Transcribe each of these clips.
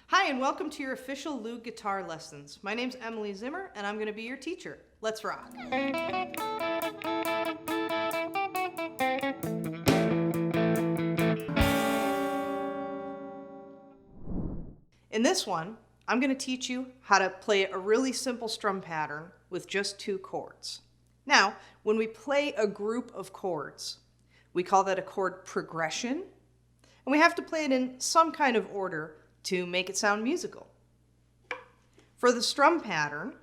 Hi, and welcome to your official Loog guitar lessons. My name's Emily Zimmer, and I'm going to be your teacher. Let's rock. In this one, I'm going to teach you how to play a really simple strum pattern with just 2 chords. Now, when we play a group of chords, we call that a chord progression, and we have to play it in some kind of order to make it sound musical. For the strum pattern,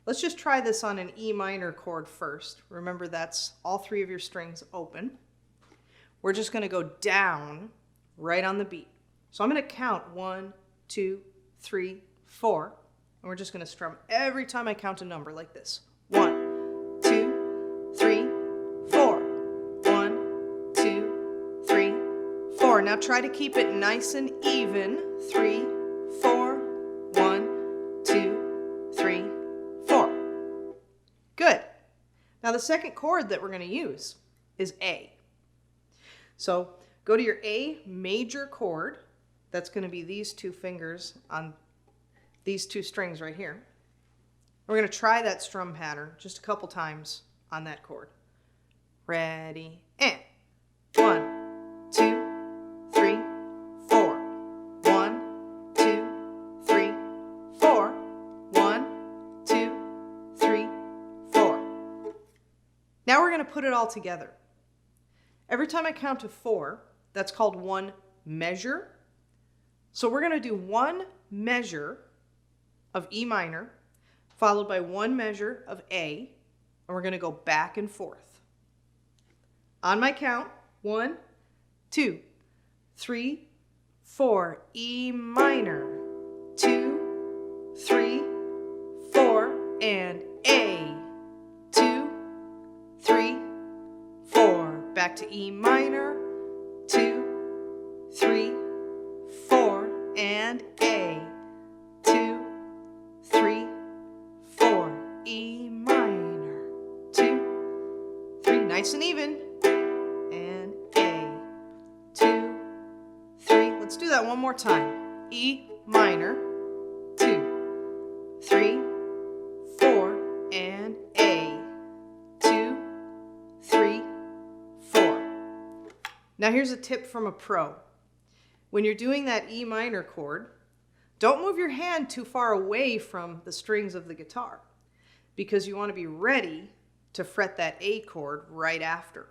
let's just try this on an E minor chord first. Remember, that's all 3 of your strings open. We're just going to go down right on the beat. So I'm going to count 1, 2, 3, 4, and we're just going to strum every time I count a number like this. 1, 2, 3, 4. 1, 2, 3, 4. Now try to keep it nice and even. 3, 4, 1, 2, 3, 4. Good. Now the second chord that we're going to use is A. So go to your A major chord. That's going to be these 2 fingers on these 2 strings right here. We're going to try that strum pattern just a couple times on that chord. Ready, and 1, 2, 3, 4. 1, 2, 3, 4. 1, 2, 3, 4. Now we're going to put it all together. Every time I count to 4, that's called 1 measure. So we're going to do 1 measure of E minor, followed by 1 measure of A, and we're going to go back and forth. On my count, 1, 2, 3, 4, E minor, 2, 3, 4, and A, 2, 3, 4, back to E minor, 2, 3, 4, and A, 2, 3, 4, E minor, 2, 3, nice and even, and A, 2, 3, let's do that one more time, E minor, 2, 3, 4, and A, 2, 3, 4. Now here's a tip from a pro. When you're doing that E minor chord, don't move your hand too far away from the strings of the guitar because you want to be ready to fret that A chord right after.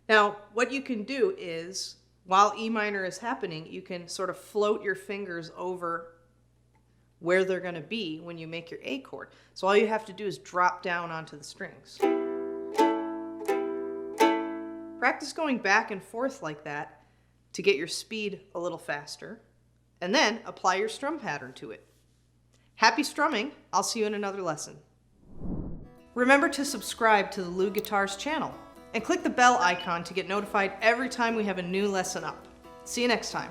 Now, what you can do is, while E minor is happening, you can sort of float your fingers over where they're going to be when you make your A chord. So all you have to do is drop down onto the strings. Practice going back and forth like that to get your speed a little faster, and then apply your strum pattern to it. Happy strumming! I'll see you in another lesson. Remember to subscribe to the Loog Guitars channel and click the bell icon to get notified every time we have a new lesson up. See you next time.